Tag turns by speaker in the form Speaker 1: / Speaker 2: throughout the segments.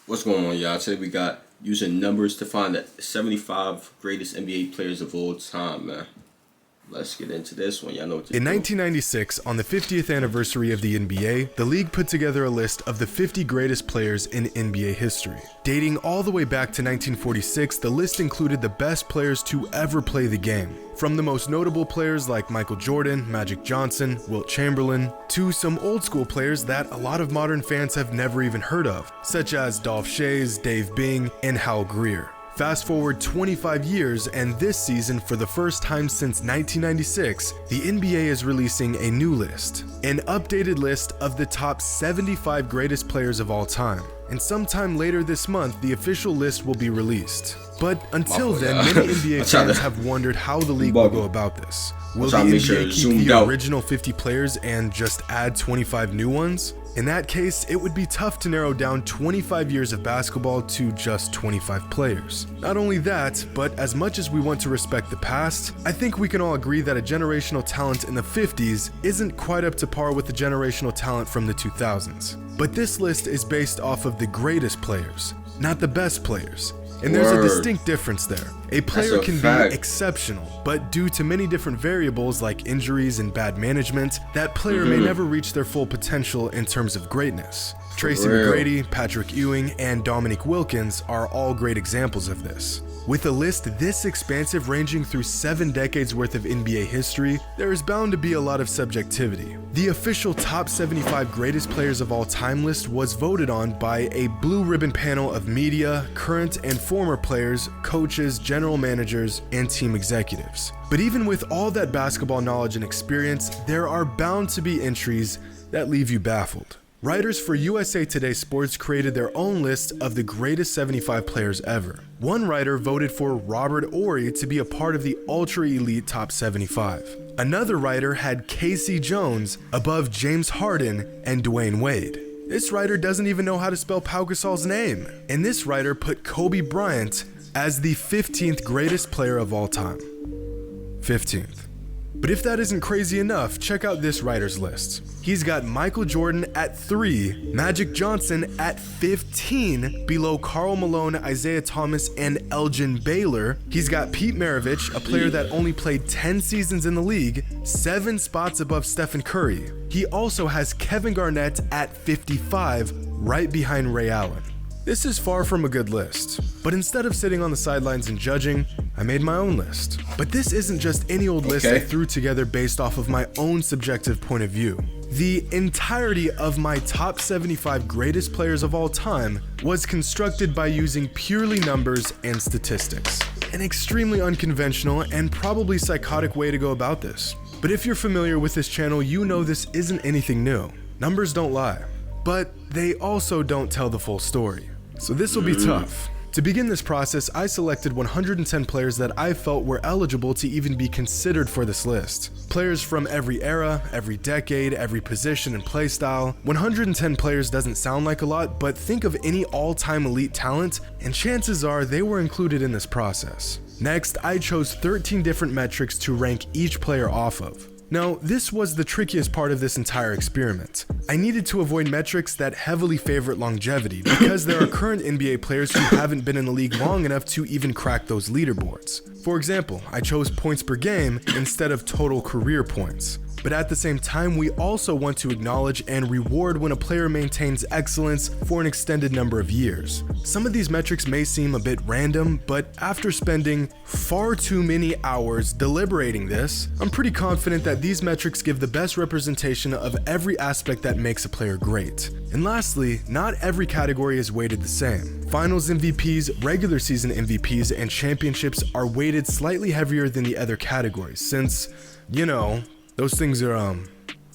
Speaker 1: What's going on, y'all? Today we got using numbers to find the 75 greatest NBA players of all time, man. Let's get into this one. Y'all know what to do.
Speaker 2: In 1996, on the 50th anniversary of the NBA, the league put together a list of the 50 greatest players in NBA history. Dating all the way back to 1946, the list included the best players to ever play the game. From the most notable players like Michael Jordan, Magic Johnson, Wilt Chamberlain, to some old school players that a lot of modern fans have never even heard of, such as Dolph Schayes, Dave Bing, and Hal Greer. Fast forward 25 years, and this season, for the first time since 1996, the NBA is releasing a new list. An updated list of the top 75 greatest players of all time. And sometime later this month, the official list will be released. But until then, many NBA fans have wondered how the league will go about this. Will the NBA keep the original 50 players and just add 25 new ones? In that case, it would be tough to narrow down 25 years of basketball to just 25 players. Not only that, but as much as we want to respect the past, I think we can all agree that a generational talent in the 50s isn't quite up to par with the generational talent from the 2000s. But this list is based off of the greatest players, not the best players. And there's a distinct difference there. A player can be exceptional, but due to many different variables like injuries and bad management, that player may never reach their full potential in terms of greatness. Tracy McGrady, Patrick Ewing, and Dominique Wilkins are all great examples of this. With a list this expansive ranging through 7 decades worth of NBA history, there is bound to be a lot of subjectivity. The official top 75 greatest players of all time list was voted on by a blue ribbon panel of media, current and former players, coaches, general managers, and team executives. But even with all that basketball knowledge and experience, there are bound to be entries that leave you baffled. Writers for USA Today Sports created their own list of the greatest 75 players ever. One writer voted for Robert Horry to be a part of the ultra-elite top 75. Another writer had Casey Jones above James Harden and Dwayne Wade. This writer doesn't even know how to spell Pau Gasol's name. And this writer put Kobe Bryant as the 15th greatest player of all time. 15th. But if that isn't crazy enough, check out this writer's list. He's got Michael Jordan at 3, Magic Johnson at 15, below Karl Malone, Isaiah Thomas, and Elgin Baylor. He's got Pete Maravich, a player that only played 10 seasons in the league, 7 spots above Stephen Curry. He also has Kevin Garnett at 55, right behind Ray Allen. This is far from a good list, but instead of sitting on the sidelines and judging, I made my own list. But this isn't just any old list I threw together based off of my own subjective point of view. The entirety of my top 75 greatest players of all time was constructed by using purely numbers and statistics. An extremely unconventional and probably psychotic way to go about this. But if you're familiar with this channel, you know this isn't anything new. Numbers don't lie, but they also don't tell the full story. So this will be tough. To begin this process, I selected 110 players that I felt were eligible to even be considered for this list. Players from every era, every decade, every position and play style. 110 players doesn't sound like a lot, but think of any all-time elite talent, and chances are they were included in this process. Next, I chose 13 different metrics to rank each player off of. Now, this was the trickiest part of this entire experiment. I needed to avoid metrics that heavily favorite longevity because there are current NBA players who haven't been in the league long enough to even crack those leaderboards. For example, I chose points per game instead of total career points. But at the same time, we also want to acknowledge and reward when a player maintains excellence for an extended number of years. Some of these metrics may seem a bit random, but after spending far too many hours deliberating this, I'm pretty confident that these metrics give the best representation of every aspect that makes a player great. And lastly, not every category is weighted the same. Finals MVPs, regular season MVPs, and championships are weighted slightly heavier than the other categories since, you know, those things are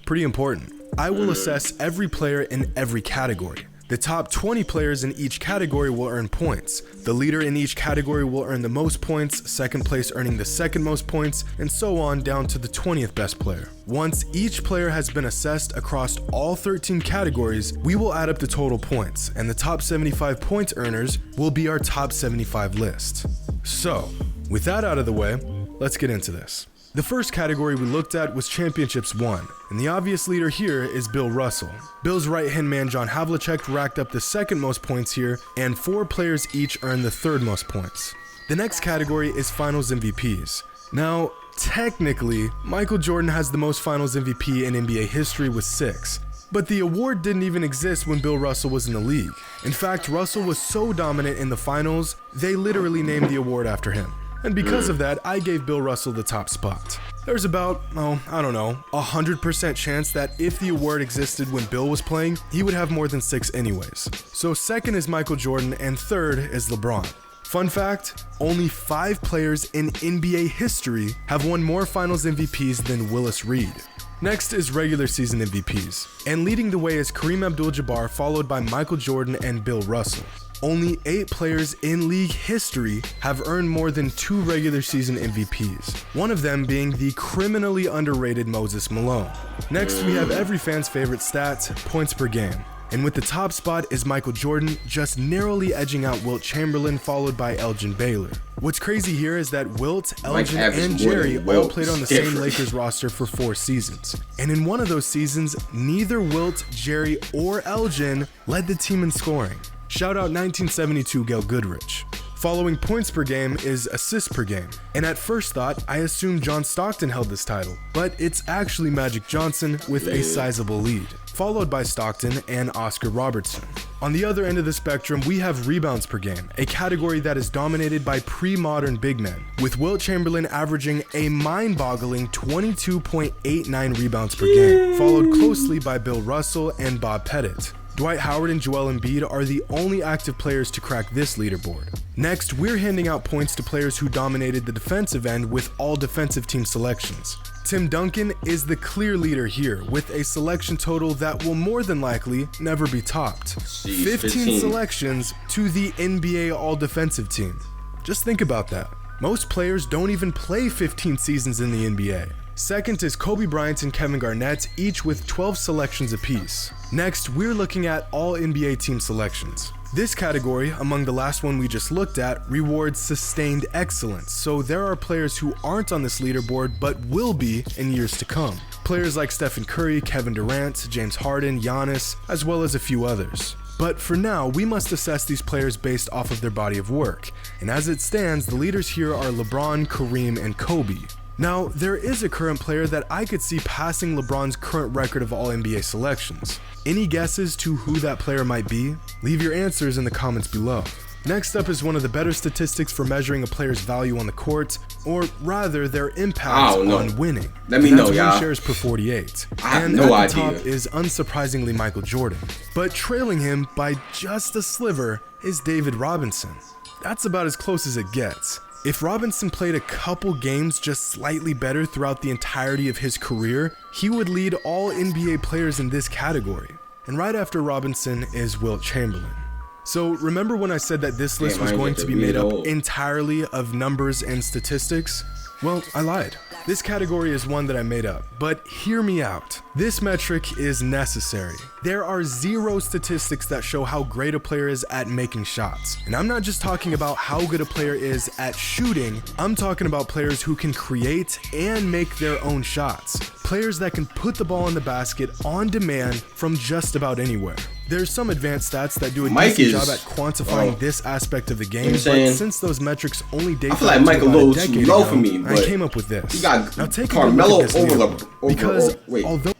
Speaker 2: pretty important. I will assess every player in every category. The top 20 players in each category will earn points. The leader in each category will earn the most points, second place earning the second most points, and so on down to the 20th best player. Once each player has been assessed across all 13 categories, we will add up the total points, and the top 75 points earners will be our top 75 list. So, with that out of the way, let's get into this. The first category we looked at was championships won, and the obvious leader here is Bill Russell. Bill's right-hand man John Havlicek racked up the second most points here, and 4 players each earned the third most points. The next category is finals MVPs. Now, technically, Michael Jordan has the most finals MVP in NBA history with 6. But the award didn't even exist when Bill Russell was in the league. In fact, Russell was so dominant in the finals, they literally named the award after him. And because of that, I gave Bill Russell the top spot. There's about, 100% chance that if the award existed when Bill was playing, he would have more than 6 anyways. So second is Michael Jordan and third is LeBron. Fun fact, only 5 players in NBA history have won more finals MVPs than Willis Reed. Next is regular season MVPs, and leading the way is Kareem Abdul-Jabbar, followed by Michael Jordan and Bill Russell. Only 8 players in league history have earned more than 2 regular season MVPs, one of them being the criminally underrated Moses Malone. Next, we have every fan's favorite stat, points per game. And with the top spot is Michael Jordan, just narrowly edging out Wilt Chamberlain, followed by Elgin Baylor. What's crazy here is that Wilt, Elgin, and Jerry all played on the same Lakers roster for 4 seasons. And in one of those seasons, neither Wilt, Jerry, or Elgin led the team in scoring. Shout out 1972 Gail Goodrich. Following points per game is assists per game. And at first thought, I assumed John Stockton held this title, but it's actually Magic Johnson with a sizable lead, followed by Stockton and Oscar Robertson. On the other end of the spectrum, we have rebounds per game, a category that is dominated by pre-modern big men, with Wilt Chamberlain averaging a mind-boggling 22.89 rebounds per game, followed closely by Bill Russell and Bob Pettit. Dwight Howard and Joel Embiid are the only active players to crack this leaderboard. Next, we're handing out points to players who dominated the defensive end with all defensive team selections. Tim Duncan is the clear leader here with a selection total that will more than likely never be topped. 15 selections to the NBA all-defensive team. Just think about that. Most players don't even play 15 seasons in the NBA. Second is Kobe Bryant and Kevin Garnett, each with 12 selections apiece. Next, we're looking at all NBA team selections. This category, among the last one we just looked at, rewards sustained excellence, so there are players who aren't on this leaderboard but will be in years to come. Players like Stephen Curry, Kevin Durant, James Harden, Giannis, as well as a few others. But for now, we must assess these players based off of their body of work, and as it stands, the leaders here are LeBron, Kareem, and Kobe. Now, there is a current player that I could see passing LeBron's current record of all NBA selections. Any guesses to who that player might be? Leave your answers in the comments below. Next up is one of the better statistics for measuring a player's value on the court, or rather their impact on winning.
Speaker 1: Let me know, y'all.
Speaker 2: Win shares per 48.
Speaker 1: I have
Speaker 2: and
Speaker 1: no
Speaker 2: at the
Speaker 1: idea.
Speaker 2: top is unsurprisingly Michael Jordan. But trailing him by just a sliver is David Robinson. That's about as close as it gets. If Robinson played a couple games just slightly better throughout the entirety of his career, he would lead all NBA players in this category. And right after Robinson is Wilt Chamberlain. So remember when I said that this list was going to be made up entirely of numbers and statistics? Well, I lied. This category is one that I made up, but hear me out. This metric is necessary. There are 0 statistics that show how great a player is at making shots. And I'm not just talking about how good a player is at shooting, I'm talking about players who can create and make their own shots. Players that can put the ball in the basket on demand from just about anywhere. There's some advanced stats that do a decent job at quantifying this aspect of the game, but since those metrics only date back to about a decade ago, I came up with this.
Speaker 1: You got
Speaker 2: now take
Speaker 1: Carmelo
Speaker 2: a look at this leaderboard, because although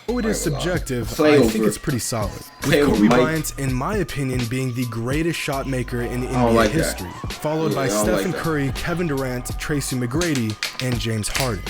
Speaker 2: it is subjective, I think it's pretty solid. With Kobe Bryant, in my opinion, being the greatest shot maker in NBA history, followed by Stephen Curry, Kevin Durant, Tracy McGrady, and James Harden.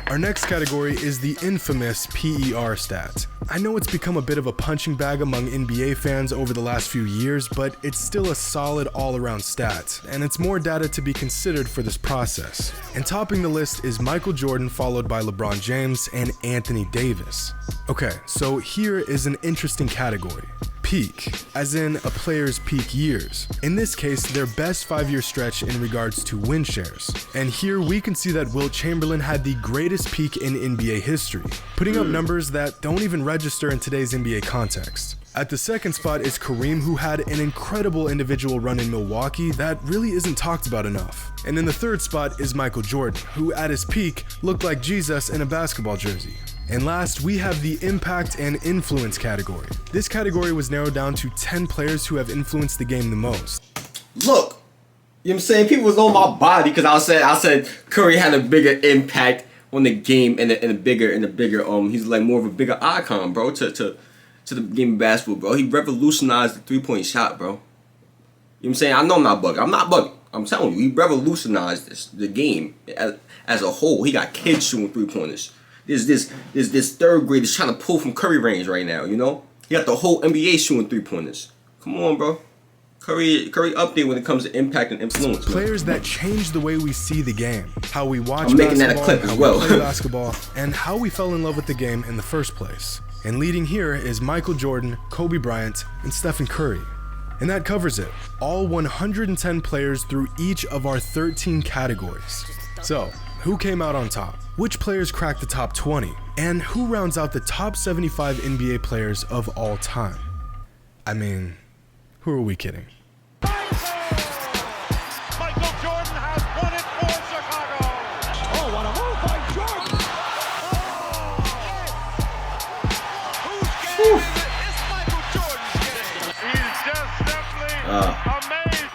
Speaker 2: Our next category is the infamous PER stat. I know it's become a bit of a punching bag among NBA fans over the last few years, but it's still a solid all-around stat, and it's more data to be considered for this process. And topping the list is Michael Jordan, followed by LeBron James and Anthony Davis. Okay, so here is an interesting category. Peak, as in a player's peak years. In this case, their best 5-year stretch in regards to win shares. And here we can see that Wilt Chamberlain had the greatest peak in NBA history, putting up numbers that don't even register in today's NBA context. At the second spot is Kareem, who had an incredible individual run in Milwaukee that really isn't talked about enough. And in the third spot is Michael Jordan, who at his peak looked like Jesus in a basketball jersey. And last, we have the impact and influence category. This category was narrowed down to 10 players who have influenced the game the most.
Speaker 1: Look, you know what I'm saying? People was on my body because I said Curry had a bigger impact on the game and a bigger he's like more of a bigger icon, bro, to the game of basketball, bro. He revolutionized the three-point shot, bro. You know what I'm saying? I know I'm not bugging. I'm telling you, he revolutionized the game as a whole. He got kids shooting three-pointers. There's this third graders trying to pull from Curry range right now, you know? He got the whole NBA shooting three-pointers. Come on, bro. Curry up there when it comes to impact and influence.
Speaker 2: Players that change the way we see the game, how we watch
Speaker 1: I'm making
Speaker 2: basketball,
Speaker 1: that a clip as
Speaker 2: how
Speaker 1: well.
Speaker 2: we play basketball, and how we fell in love with the game in the first place. And leading here is Michael Jordan, Kobe Bryant, and Stephen Curry. And that covers it. All 110 players through each of our 13 categories. So, who came out on top? Which players cracked the top 20? And who rounds out the top 75 NBA players of all time? I mean, who are we kidding?
Speaker 3: Michael Jordan has won it for Chicago. Oh, what a move by Jordan. Whose game is Michael Jordan's game? He's just simply amazing.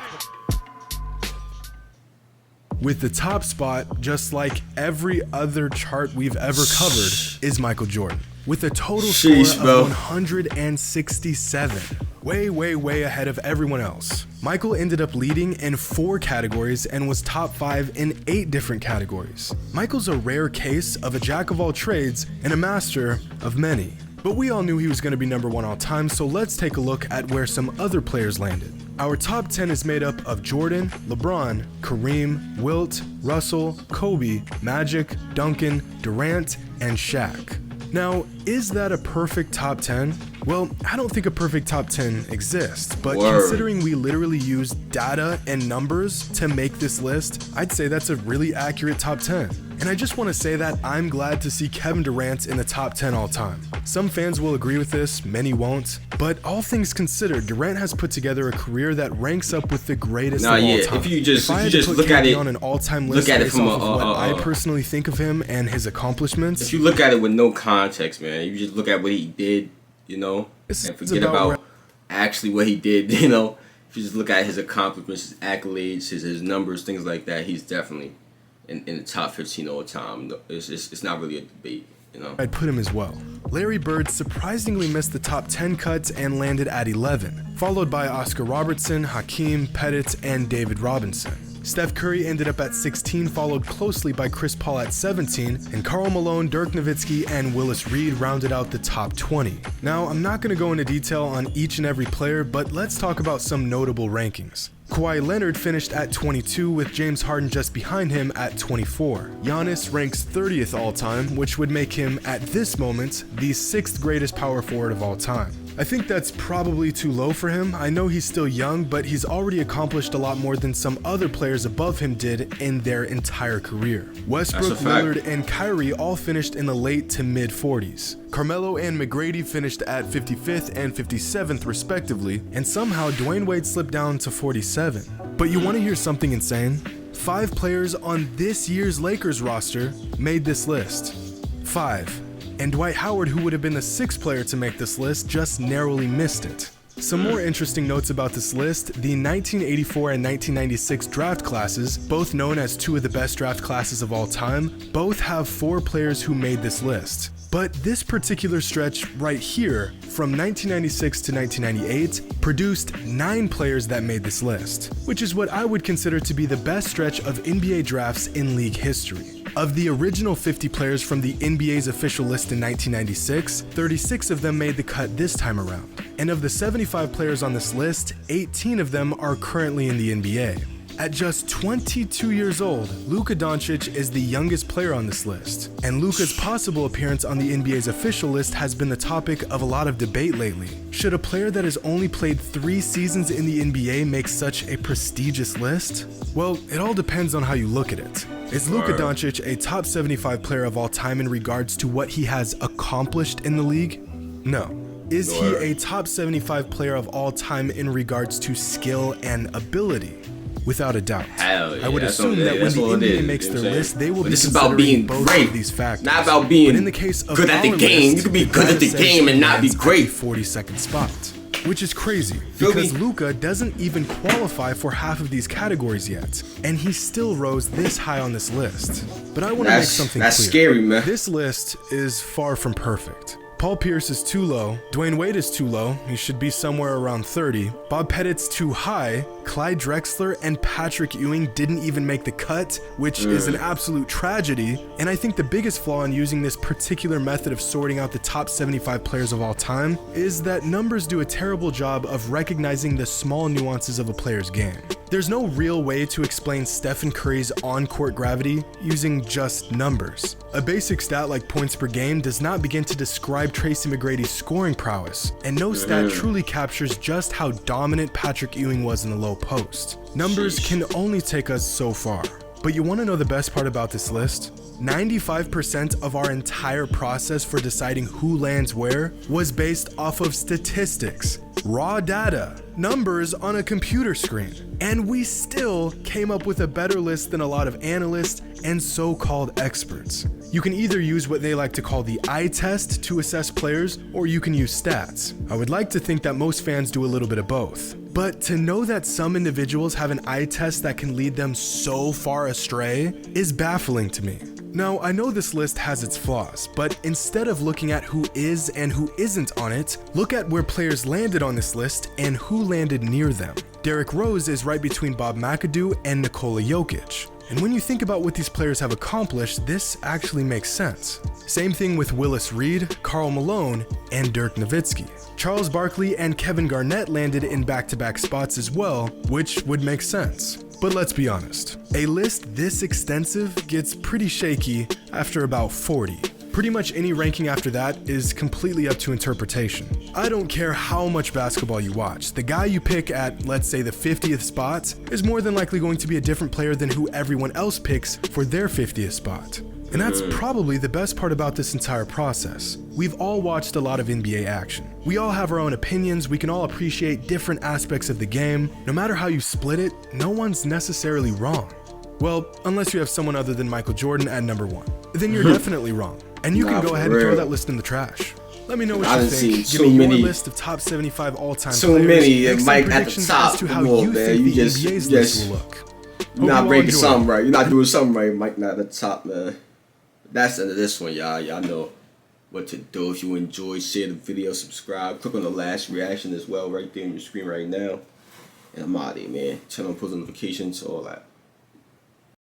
Speaker 2: With the top spot, just like every other chart we've ever covered, is Michael Jordan. With a total score of 167. Way ahead of everyone else. Michael ended up leading in 4 categories and was top 5 in 8 different categories. Michael's a rare case of a jack of all trades and a master of many. But we all knew he was going to be number 1 all time, so let's take a look at where some other players landed. Our top 10 is made up of Jordan, LeBron, Kareem, Wilt, Russell, Kobe, Magic, Duncan, Durant, and Shaq. Now, is that a perfect top 10? Well, I don't think a perfect top 10 exists, but considering we literally use data and numbers to make this list, I'd say that's a really accurate top 10. And I just want to say that I'm glad to see Kevin Durant in the top 10 all time. Some fans will agree with this, many won't, but all things considered, Durant has put together a career that ranks up with the greatest of all time.
Speaker 1: If you just
Speaker 2: look at it on an all-time list,
Speaker 1: look at it from
Speaker 2: what I personally think of him and his accomplishments.
Speaker 1: If you look at it with no context, man, you just look at what he did, you know, and forget about actually what he did, you know. If you just look at his accomplishments, his accolades, his numbers, things like that, he's definitely in the top 15 all time. It's not really a debate, you know.
Speaker 2: I'd put him as well. Larry Bird surprisingly missed the top 10 cuts and landed at 11, followed by Oscar Robertson, Hakeem, Pettit, and David Robinson. Steph Curry ended up at 16, followed closely by Chris Paul at 17, and Karl Malone, Dirk Nowitzki, and Willis Reed rounded out the top 20. Now, I'm not going to go into detail on each and every player, but let's talk about some notable rankings. Kawhi Leonard finished at 22 with James Harden just behind him at 24. Giannis ranks 30th all time, which would make him, at this moment, the 6th greatest power forward of all time. I think that's probably too low for him. I know he's still young, but he's already accomplished a lot more than some other players above him did in their entire career. Westbrook, Lillard, and Kyrie all finished in the late to mid 40s. Carmelo and McGrady finished at 55th and 57th respectively, and somehow Dwayne Wade slipped down to 47. But you want to hear something insane? 5 players on this year's Lakers roster made this list. 5. And Dwight Howard, who would have been the 6th player to make this list, just narrowly missed it. Some more interesting notes about this list: the 1984 and 1996 draft classes, both known as 2 of the best draft classes of all time, both have 4 players who made this list. But this particular stretch right here, from 1996 to 1998, produced 9 players that made this list, which is what I would consider to be the best stretch of NBA drafts in league history. Of the original 50 players from the NBA's official list in 1996, 36 of them made the cut this time around. And of the 75 players on this list, 18 of them are currently in the NBA. At just 22 years old, Luka Doncic is the youngest player on this list, and Luka's possible appearance on the NBA's official list has been the topic of a lot of debate lately. Should a player that has only played 3 seasons in the NBA make such a prestigious list? Well, it all depends on how you look at it. Is Luka Doncic a top 75 player of all time in regards to what he has accomplished in the league? No. Is he a top 75 player of all time in regards to skill and ability? Without a doubt.
Speaker 1: Hell yeah,
Speaker 2: I would assume that when the NBA makes their list, they will be
Speaker 1: this is about
Speaker 2: considering
Speaker 1: being
Speaker 2: both
Speaker 1: great,
Speaker 2: of these factors.
Speaker 1: not about being
Speaker 2: but in the case of
Speaker 1: good at the
Speaker 2: our
Speaker 1: game.
Speaker 2: list,
Speaker 1: You can be good at the
Speaker 2: data
Speaker 1: game
Speaker 2: says
Speaker 1: and not be
Speaker 2: he lands at
Speaker 1: great.
Speaker 2: the 42nd spot, which is crazy
Speaker 1: Feel
Speaker 2: because
Speaker 1: me?
Speaker 2: Luka doesn't even qualify for half of these categories yet, and he still rose this high on this list. But I want to make something
Speaker 1: that's
Speaker 2: clear.
Speaker 1: scary, man.
Speaker 2: This list is far from perfect. Paul Pierce is too low, Dwayne Wade is too low, he should be somewhere around 30, Bob Pettit's too high, Clyde Drexler and Patrick Ewing didn't even make the cut, which is an absolute tragedy, and I think the biggest flaw in using this particular method of sorting out the top 75 players of all time is that numbers do a terrible job of recognizing the small nuances of a player's game. There's no real way to explain Stephen Curry's on-court gravity using just numbers. A basic stat like points per game does not begin to describe Tracy McGrady's scoring prowess, and no stat truly captures just how dominant Patrick Ewing was in the low post. Numbers can only take us so far. But you want to know the best part about this list? 95% of our entire process for deciding who lands where was based off of statistics, raw data, numbers on a computer screen. And we still came up with a better list than a lot of analysts and so-called experts. You can either use what they like to call the eye test to assess players, or you can use stats. I would like to think that most fans do a little bit of both. But to know that some individuals have an eye test that can lead them so far astray is baffling to me. Now, I know this list has its flaws, but instead of looking at who is and who isn't on it, look at where players landed on this list and who landed near them. Derrick Rose is right between Bob McAdoo and Nikola Jokic. And when you think about what these players have accomplished, this actually makes sense. Same thing with Willis Reed, Karl Malone, and Dirk Nowitzki. Charles Barkley and Kevin Garnett landed in back-to-back spots as well, which would make sense. But let's be honest, a list this extensive gets pretty shaky after about 40. Pretty much any ranking after that is completely up to interpretation. I don't care how much basketball you watch, the guy you pick at, let's say, the 50th spot is more than likely going to be a different player than who everyone else picks for their 50th spot. And that's probably the best part about this entire process. We've all watched a lot of NBA action. We all have our own opinions, we can all appreciate different aspects of the game. No matter how you split it, no one's necessarily wrong. Well, unless you have someone other than Michael Jordan at number 1. Then you're definitely wrong. And you can go ahead and throw that list in the trash. Let me know what you think. Give me your list of top 75 all-time players.
Speaker 1: Too many,
Speaker 2: Make some
Speaker 1: Mike, at the
Speaker 2: predictions
Speaker 1: top.
Speaker 2: as to how you think the NBA's list will look.
Speaker 1: You're not breaking something right. You're not doing something right, Mike. Not at the top, man. That's the end of this one, y'all. Y'all know what to do. If you enjoyed, share the video, subscribe. Click on the last reaction as well right there on your screen right now. And I'm out of here, man. Turn on post notifications, all that.